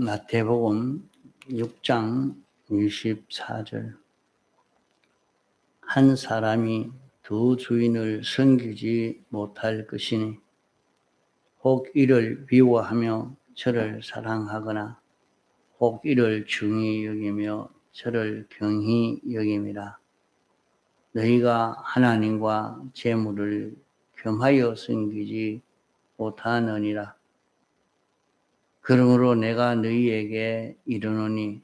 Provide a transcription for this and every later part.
마태복음 6장 24절. 한 사람이 두 주인을 섬기지 못할 것이니 혹 이를 미워하며 저를 사랑하거나 혹 이를 중히 여기며 저를 경히 여김이라. 너희가 하나님과 재물을 겸하여 섬기지 못하느니라. 그러므로 내가 너희에게 이르노니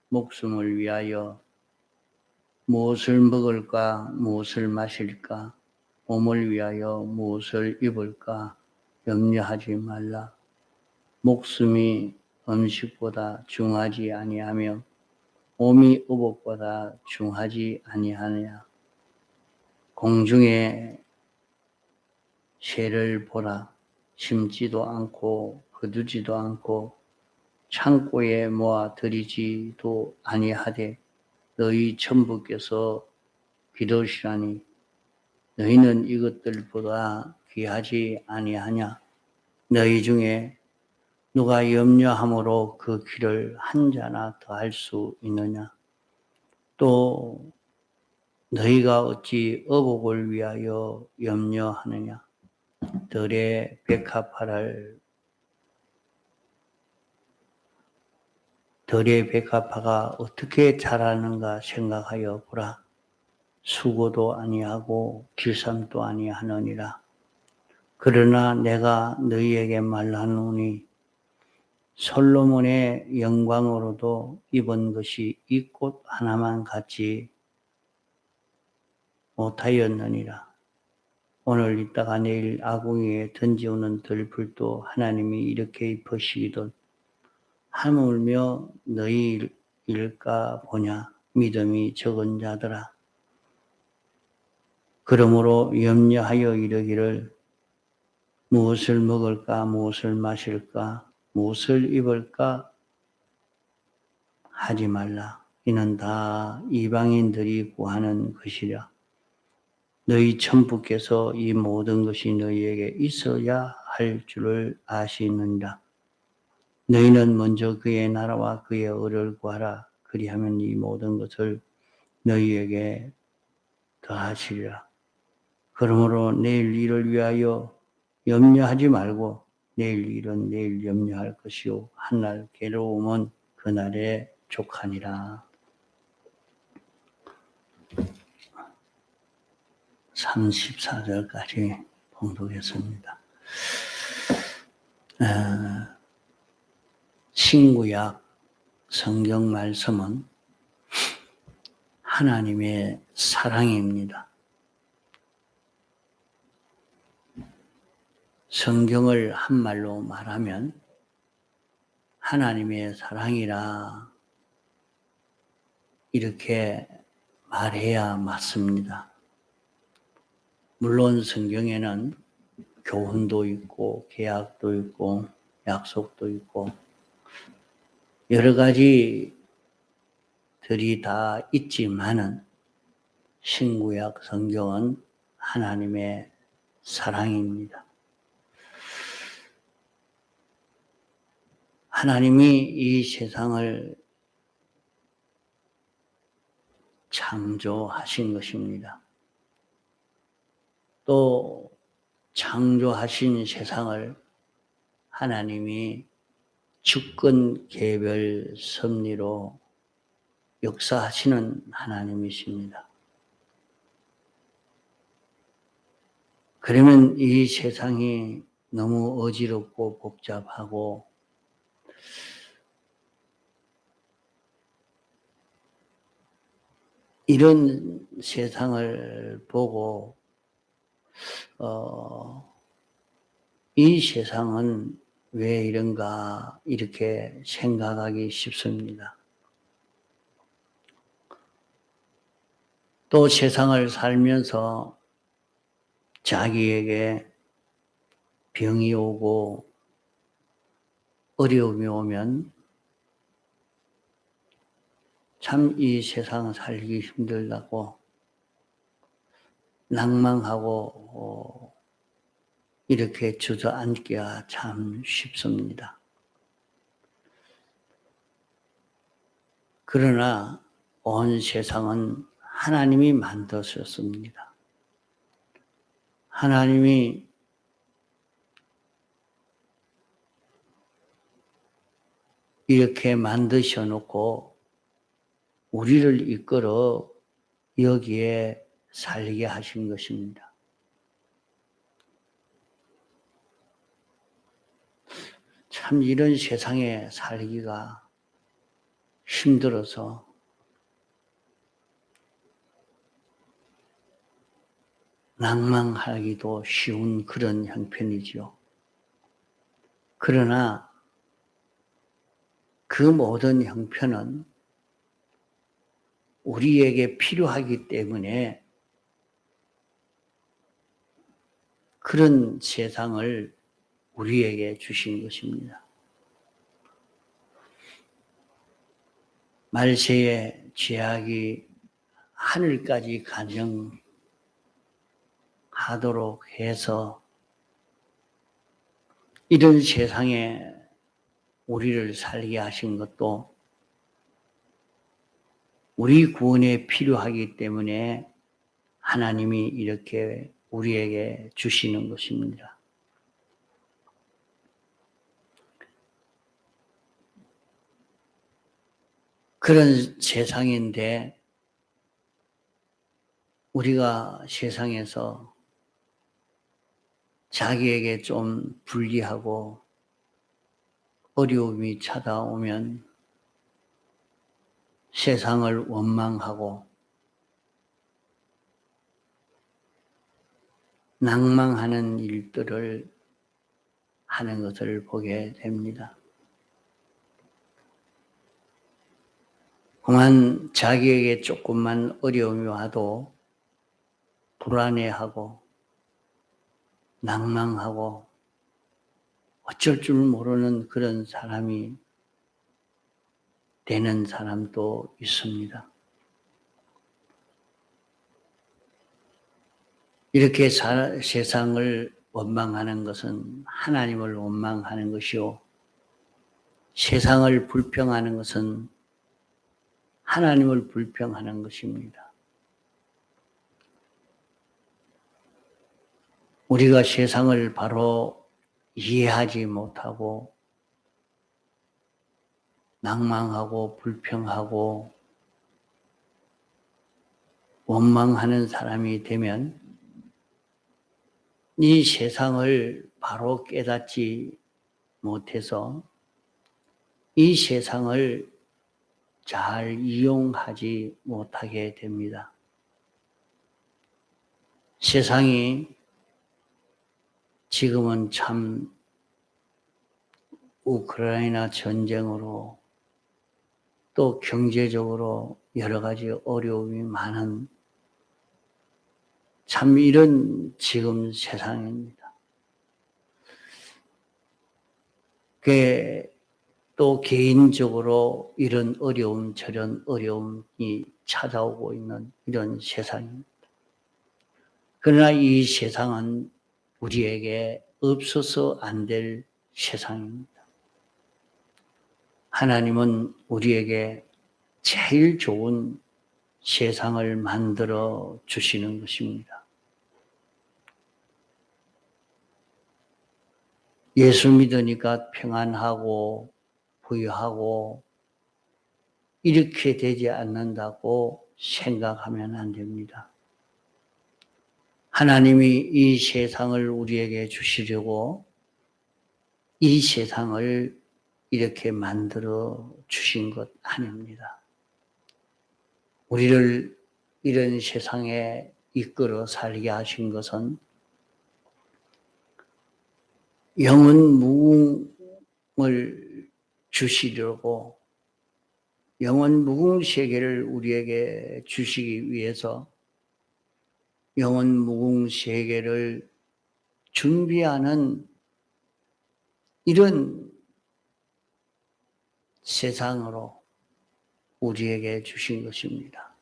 목숨을 위하여 무엇을 먹을까, 무엇을 마실까, 몸을 위하여 무엇을 입을까 염려하지 말라. 목숨이 음식보다 중하지 아니하며 몸이 의복보다 중하지 아니하느냐. 공중의 새를 보라. 심지도 않고 거두지도 않고 창고에 모아 들이지도 아니하되 너희 천부께서 기르시라니 너희는 이것들보다 귀하지 아니하냐. 너희 중에 누가 염려함으로 그 길을 한 자나 더 할 수 있느냐. 또 너희가 어찌 의복을 위하여 염려하느냐. 들의 백합화가 어떻게 자라는가 생각하여 보라. 수고도 아니하고 길쌈도 아니하느니라. 그러나 내가 너희에게 말하노니 솔로몬의 영광으로도 입은 것이 이 꽃 하나만 같지 못하였느니라. 오늘 있다가 내일 아궁이에 던지오는 들불도 하나님이 이렇게 입히시기를 하물며 너희 일까 보냐. 믿음이 적은 자들아. 그러므로 염려하여 이르기를 무엇을 먹을까, 무엇을 마실까, 무엇을 입을까 하지 말라. 이는 다 이방인들이 구하는 것이라. 너희 천부께서 이 모든 것이 너희에게 있어야 할 줄을 아시느니라. 너희는 먼저 그의 나라와 그의 의를 구하라. 그리하면 이 모든 것을 너희에게 더하시리라. 그러므로 내일 일을 위하여 염려하지 말고 내일 일은 내일 염려할 것이요 한날 괴로움은 그날에 족하니라. 34절까지 봉독했습니다. 신구약 성경 말씀은 하나님의 사랑입니다. 성경을 한말로 말하면 하나님의 사랑이라 이렇게 말해야 맞습니다. 물론 성경에는 교훈도 있고 계약도 있고 약속도 있고 여러 가지들이 다 있지만은 신구약 성경은 하나님의 사랑입니다. 하나님이 이 세상을 창조하신 것입니다. 또 창조하신 세상을 하나님이 주권 개별 섭리로 역사하시는 하나님이십니다. 그러면 이 세상이 너무 어지럽고 복잡하고 이런 세상을 보고 이 세상은 왜 이런가 이렇게 생각하기 쉽습니다. 또 세상을 살면서 자기에게 병이 오고 어려움이 오면 참 이 세상 살기 힘들다고 낭망하고 이렇게 주저앉기가 참 쉽습니다. 그러나 온 세상은 하나님이 만드셨습니다. 하나님이 이렇게 만드셔 놓고 우리를 이끌어 여기에 살게 하신 것입니다. 참 이런 세상에 살기가 힘들어서 낭망하기도 쉬운 그런 형편이지요. 그러나 그 모든 형편은 우리에게 필요하기 때문에 그런 세상을 우리에게 주신 것입니다. 말세에 죄악이 하늘까지 간영하도록 해서 이런 세상에 우리를 살게 하신 것도 우리 구원에 필요하기 때문에 하나님이 이렇게 우리에게 주시는 것입니다. 그런 세상인데 우리가 세상에서 자기에게 좀 불리하고 어려움이 찾아오면 세상을 원망하고 낭망하는 일들을 하는 것을 보게 됩니다. 그만 자기에게 조금만 어려움이 와도 불안해하고 낭망하고 어쩔 줄 모르는 그런 사람이 되는 사람도 있습니다. 이렇게 세상을 원망하는 것은 하나님을 원망하는 것이요. 세상을 불평하는 것은 하나님을 불평하는 것입니다. 우리가 세상을 바로 이해하지 못하고 낭망하고 불평하고 원망하는 사람이 되면 이 세상을 바로 깨닫지 못해서 이 세상을 잘 이용하지 못하게 됩니다. 세상이 지금은 참 우크라이나 전쟁으로 또 경제적으로 여러 가지 어려움이 많은 참 이런 지금 세상입니다. 또 개인적으로 이런 어려움 저런 어려움이 찾아오고 있는 이런 세상입니다. 그러나 이 세상은 우리에게 없어서 안 될 세상입니다. 하나님은 우리에게 제일 좋은 세상을 만들어 주시는 것입니다. 예수 믿으니까 평안하고 부유하고 이렇게 되지 않는다고 생각하면 안 됩니다. 하나님이 이 세상을 우리에게 주시려고 이 세상을 이렇게 만들어 주신 것 아닙니다. 우리를 이런 세상에 이끌어 살게 하신 것은 영원 무궁을 주시려고 영원 무궁 세계를 우리에게 주시기 위해서 영원 무궁 세계를 준비하는 이런 세상으로 우리에게 주신 것입니다.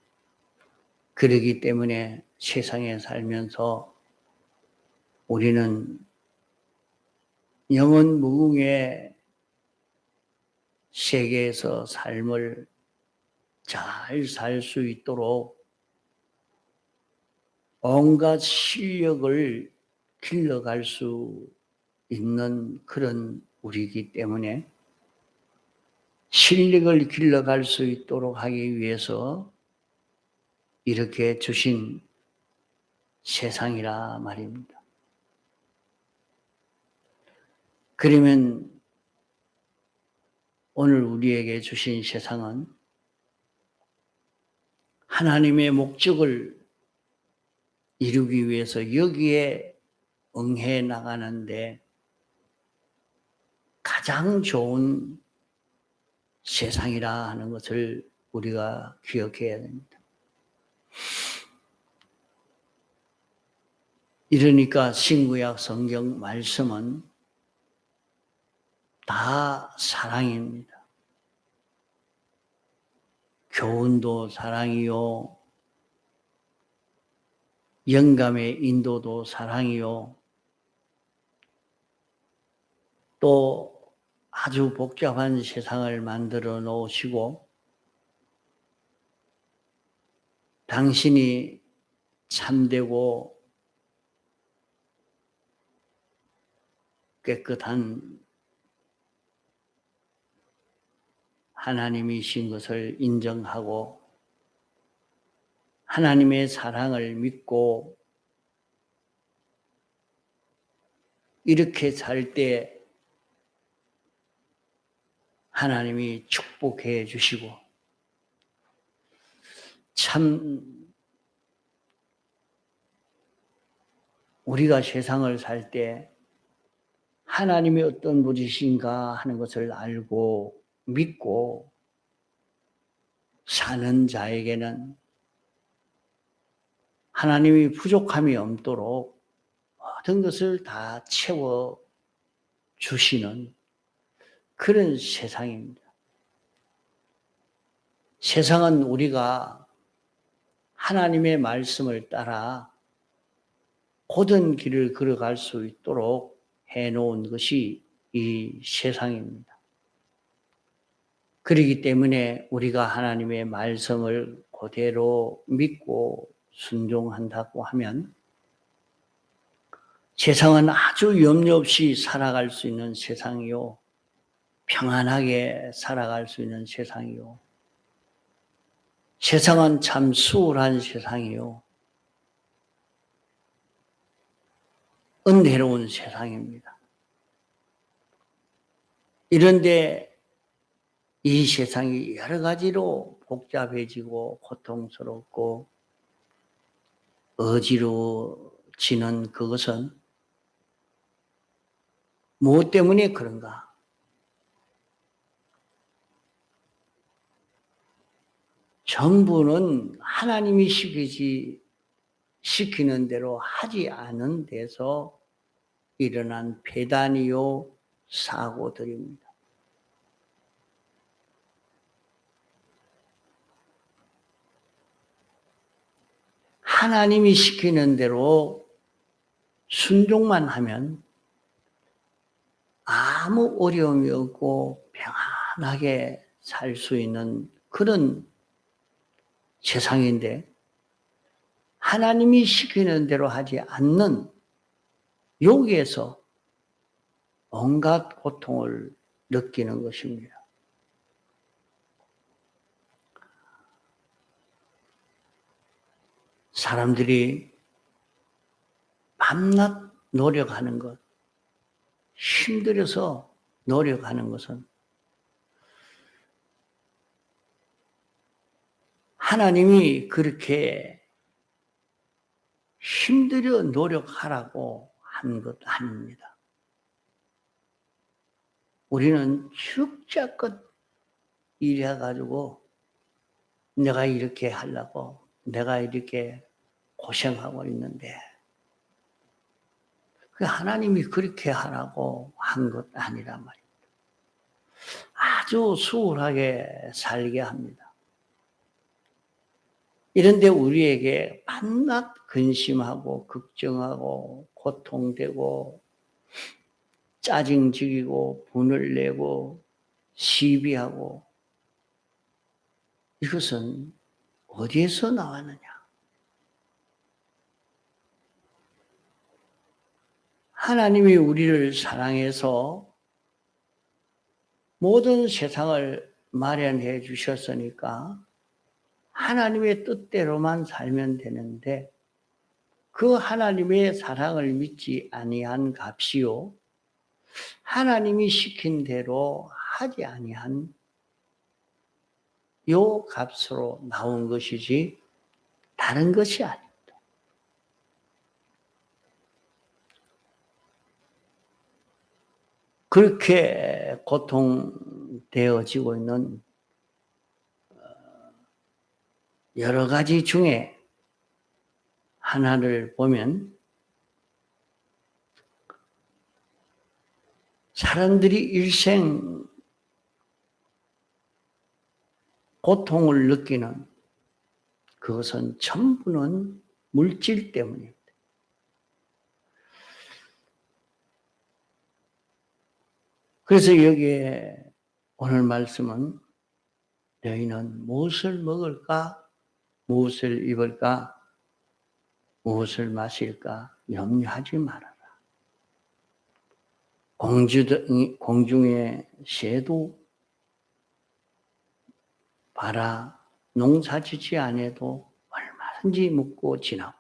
그렇기 때문에 세상에 살면서 우리는 영원 무궁의 세계에서 삶을 잘 살 수 있도록 온갖 실력을 길러갈 수 있는 그런 우리이기 때문에 실력을 길러갈 수 있도록 하기 위해서 이렇게 주신 세상이라 말입니다. 그러면 오늘 우리에게 주신 세상은 하나님의 목적을 이루기 위해서 여기에 응해 나가는데 가장 좋은 세상이라 하는 것을 우리가 기억해야 됩니다. 이러니까 신구약 성경 말씀은 다 사랑입니다. 교훈도 사랑이요, 영감의 인도도 사랑이요, 또 아주 복잡한 세상을 만들어 놓으시고 당신이 참되고 깨끗한 하나님이신 것을 인정하고 하나님의 사랑을 믿고 이렇게 살 때 하나님이 축복해 주시고 참 우리가 세상을 살 때 하나님이 어떤 분이신가 하는 것을 알고 믿고 사는 자에게는 하나님이 부족함이 없도록 모든 것을 다 채워 주시는 그런 세상입니다. 세상은 우리가 하나님의 말씀을 따라 고든 길을 걸어갈 수 있도록 해놓은 것이 이 세상입니다. 그렇기 때문에 우리가 하나님의 말씀을 그대로 믿고 순종한다고 하면 세상은 아주 염려 없이 살아갈 수 있는 세상이요. 평안하게 살아갈 수 있는 세상이요. 세상은 참 수월한 세상이요. 은혜로운 세상입니다. 이런데 이 세상이 여러 가지로 복잡해지고 고통스럽고 어지러워지는 그것은 무엇 때문에 그런가? 전부는 하나님이 시키는 대로 하지 않은 데서 일어난 배단이요 사고들입니다. 하나님이 시키는 대로 순종만 하면 아무 어려움이 없고 평안하게 살 수 있는 그런 세상인데 하나님이 시키는 대로 하지 않는 여기에서 온갖 고통을 느끼는 것입니다. 사람들이 밤낮 노력하는 것, 힘들어서 노력하는 것은 하나님이 그렇게 힘들어 노력하라고 한 것 아닙니다. 우리는 죽자껏 일해가지고 내가 이렇게 하려고 내가 이렇게 고생하고 있는데 그 하나님이 그렇게 하라고 한 것 아니란 말입니다. 아주 수월하게 살게 합니다. 이런데 우리에게 밤낮 근심하고 걱정하고 고통되고 짜증지기고 분을 내고 시비하고 이것은 어디에서 나왔느냐? 하나님이 우리를 사랑해서 모든 세상을 마련해 주셨으니까 하나님의 뜻대로만 살면 되는데 그 하나님의 사랑을 믿지 아니한 값이요 하나님이 시킨 대로 하지 아니한 요 값으로 나온 것이지 다른 것이 아닙니다. 그렇게 고통되어지고 있는 여러 가지 중에 하나를 보면 사람들이 일생 고통을 느끼는 그것은 전부는 물질 때문입니다. 그래서 여기에 오늘 말씀은 너희는 무엇을 먹을까, 무엇을 입을까, 무엇을 마실까 염려하지 말아라. 공중의 새도 봐라. 농사짓지 않아도 얼마든지 먹고 지나고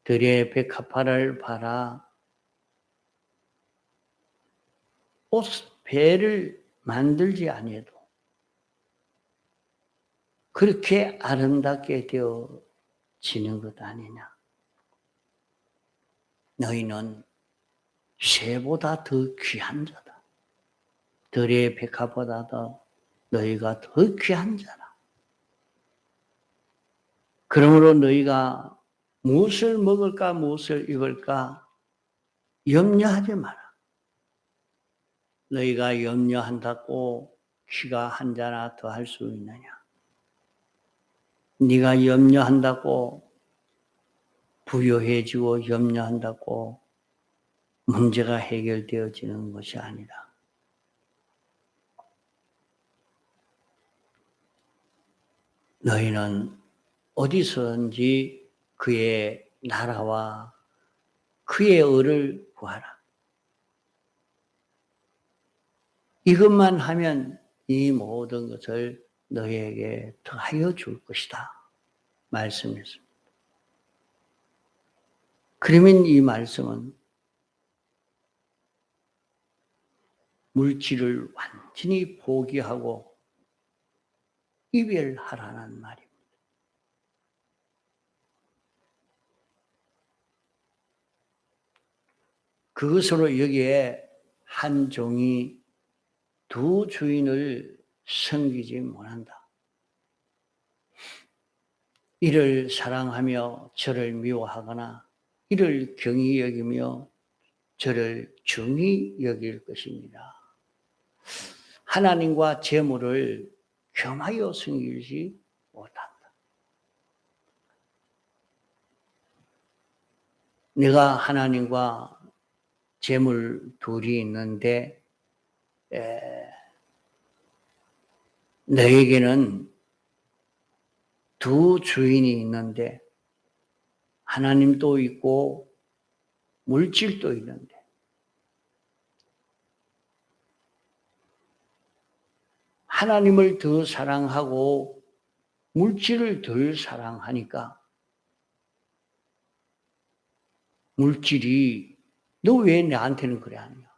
들의 백합화를 봐라. 배를 만들지 않아도 그렇게 아름답게 되어지는 것 아니냐. 너희는 새보다 더 귀한 자다. 들의 백합보다도 너희가 더 귀한 자라. 그러므로 너희가 무엇을 먹을까 무엇을 입을까 염려하지 마라. 너희가 염려한다고 키가 한 자나 더 할 수 있느냐? 네가 염려한다고 부유해지고 염려한다고 문제가 해결되어지는 것이 아니라 너희는 어디서든지 그의 나라와 그의 의를 구하라. 이것만 하면 이 모든 것을 너희에게 더하여 줄 것이다. 말씀했습니다. 그러면 이 말씀은 물질을 완전히 포기하고 이별하라는 말입니다. 그것으로 여기에 한 종이 두 주인을 섬기지 못한다. 이를 사랑하며 저를 미워하거나 이를 경히 여기며 저를 중히 여길 것입니다. 하나님과 재물을 겸하여 섬기지 못한다. 내가 하나님과 재물 둘이 있는데 너에게는 두 주인이 있는데 하나님도 있고 물질도 있는데 하나님을 더 사랑하고 물질을 덜 사랑하니까 물질이 너 왜 나한테는 그래 하느냐?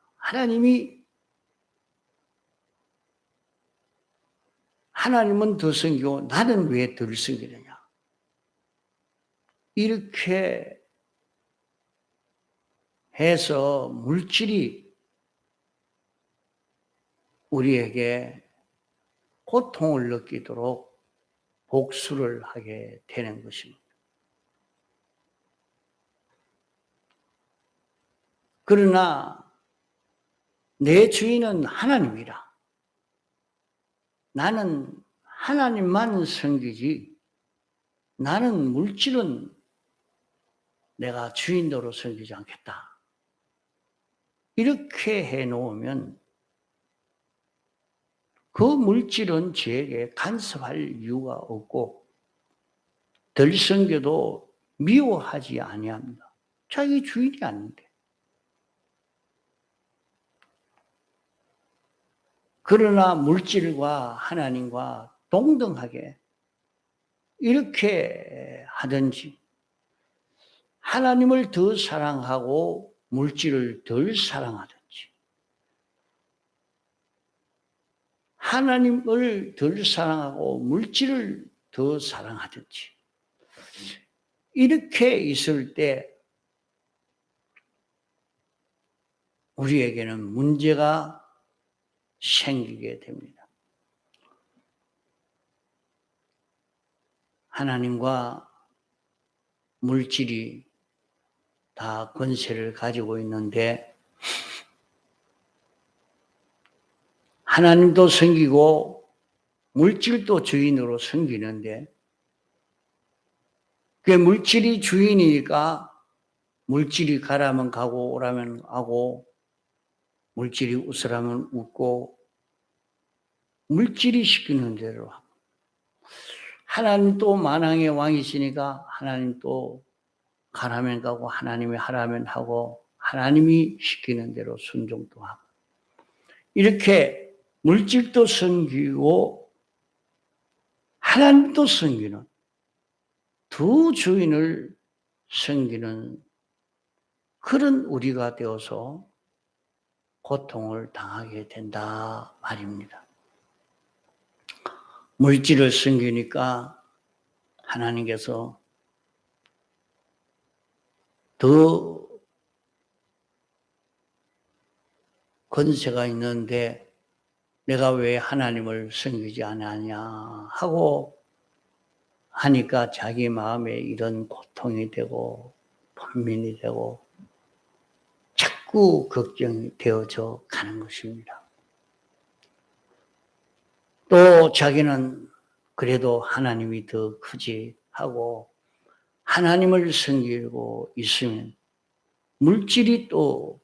하나님은 더 섬기고 나는 왜 덜 섬기느냐? 이렇게 해서 물질이 우리에게 고통을 느끼도록 복수를 하게 되는 것입니다. 그러나 내 주인은 하나님이라. 나는 하나님만 섬기지 나는 물질은 내가 주인으로 섬기지 않겠다. 이렇게 해놓으면 그 물질은 저에게 간섭할 이유가 없고 덜 섬겨도 미워하지 아니합니다. 자기 주인이 아닌데. 그러나 물질과 하나님과 동등하게 이렇게 하든지 하나님을 더 사랑하고 물질을 덜 사랑하든지 하나님을 덜 사랑하고 물질을 더 사랑하든지 이렇게 있을 때 우리에게는 문제가 생기게 됩니다. 하나님과 물질이 다 권세를 가지고 있는데 하나님도 섬기고 물질도 주인으로 섬기는데 그 물질이 주인이니까 물질이 가라면 가고 오라면 가고 물질이 웃으라면 웃고 물질이 시키는 대로 하고 하나님 또 만왕의 왕이시니까 하나님 또 가라면 가고 하나님이 하라면 하고 하나님이 시키는 대로 순종도 하고 이렇게 물질도 섬기고 하나님도 섬기는 두 주인을 섬기는 그런 우리가 되어서 고통을 당하게 된다 말입니다. 물질을 섬기니까 하나님께서 더 권세가 있는데 내가 왜 하나님을 섬기지 않았냐 하고 하니까 자기 마음에 이런 고통이 되고 번민이 되고 자꾸 걱정이 되어져 가는 것입니다. 또 자기는 그래도 하나님이 더 크지 하고 하나님을 섬기고 있으면 물질이 또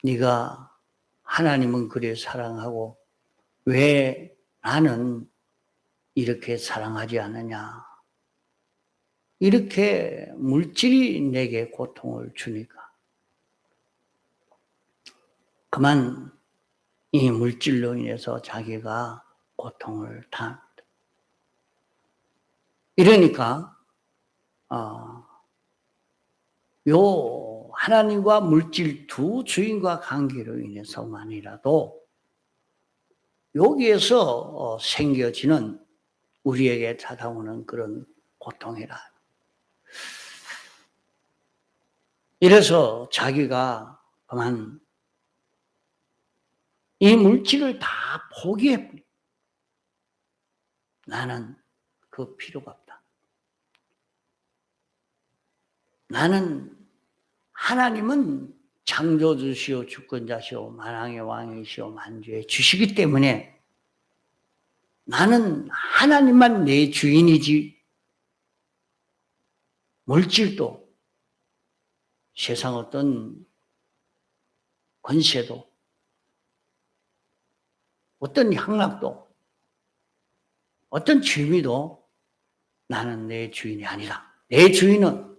네가 하나님은 그래 사랑하고 왜 나는 이렇게 사랑하지 않느냐 이렇게 물질이 내게 고통을 주니까 그만 이 물질로 인해서 자기가 고통을 당합니다. 이러니까 요 하나님과 물질 두 주인과 관계로 인해서만이라도 여기에서 생겨지는 우리에게 찾아오는 그런 고통이라. 이래서 자기가 그만 이 물질을 다 포기해버려. 나는 그 필요가 없다. 나는 하나님은 창조주시오 주권자시오 만왕의 왕이시오 만주의 주시기 때문에 나는 하나님만 내 주인이지 물질도 세상 어떤 권세도 어떤 향락도 어떤 취미도 나는 내 주인이 아니다. 내 주인은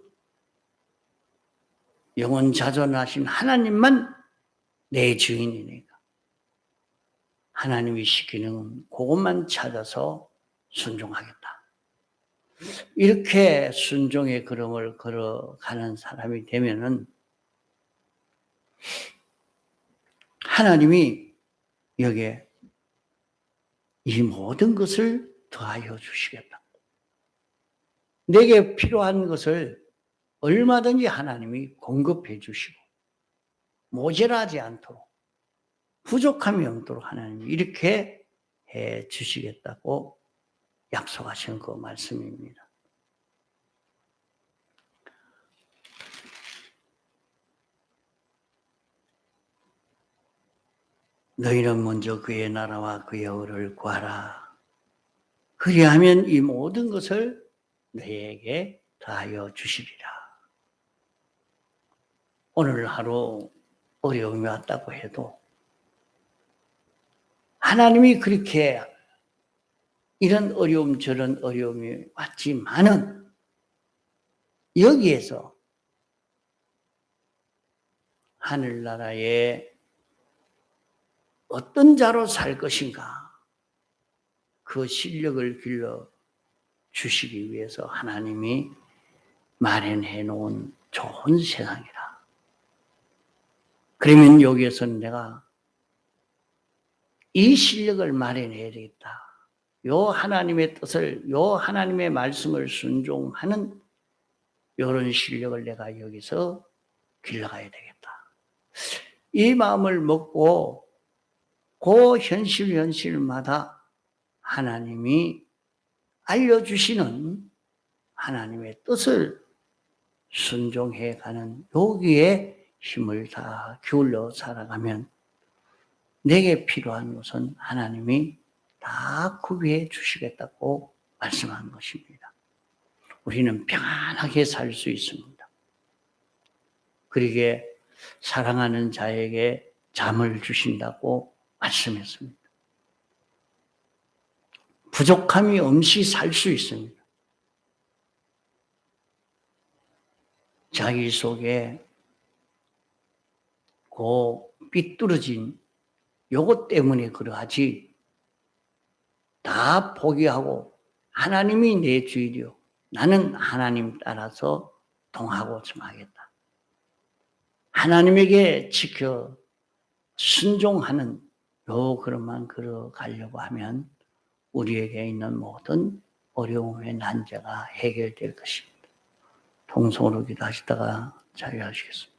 영원자존하신 하나님만 내 주인이니까 하나님이 시키는 그것만 찾아서 순종하겠다. 이렇게 순종의 걸음을 걸어가는 사람이 되면은 하나님이 여기에 이 모든 것을 더하여 주시겠다. 내게 필요한 것을 얼마든지 하나님이 공급해 주시고 모자라지 않도록 부족함이 없도록 하나님이 이렇게 해 주시겠다고 약속하신 그 말씀입니다. 너희는 먼저 그의 나라와 그의 의를 구하라. 그리하면 이 모든 것을 너희에게 더하여 주시리라. 오늘 하루 어려움이 왔다고 해도 하나님이 그렇게 이런 어려움 저런 어려움이 왔지만은 여기에서 하늘나라에 어떤 자로 살 것인가 그 실력을 길러 주시기 위해서 하나님이 마련해 놓은 좋은 세상이라. 그러면 여기에서는 내가 이 실력을 마련해야 되겠다. 요 하나님의 뜻을, 요 하나님의 말씀을 순종하는 이런 실력을 내가 여기서 길러가야 되겠다. 이 마음을 먹고 그 현실마다 하나님이 알려주시는 하나님의 뜻을 순종해가는 여기에 힘을 다 기울여 살아가면 내게 필요한 것은 하나님이 다 구비해 주시겠다고 말씀한 것입니다. 우리는 평안하게 살 수 있습니다. 그러기에 사랑하는 자에게 잠을 주신다고 말씀했습니다. 부족함이 없이 살 수 있습니다. 자기 속에 그 삐뚤어진 요것 때문에 그러하지 다 포기하고 하나님이 내 주이려 나는 하나님 따라서 동하고 정하겠다. 하나님에게 지켜 순종하는 요 그릇만 걸어가려고 하면 우리에게 있는 모든 어려움의 난제가 해결될 것입니다. 통성으로 기도하시다가 자유하시겠습니다.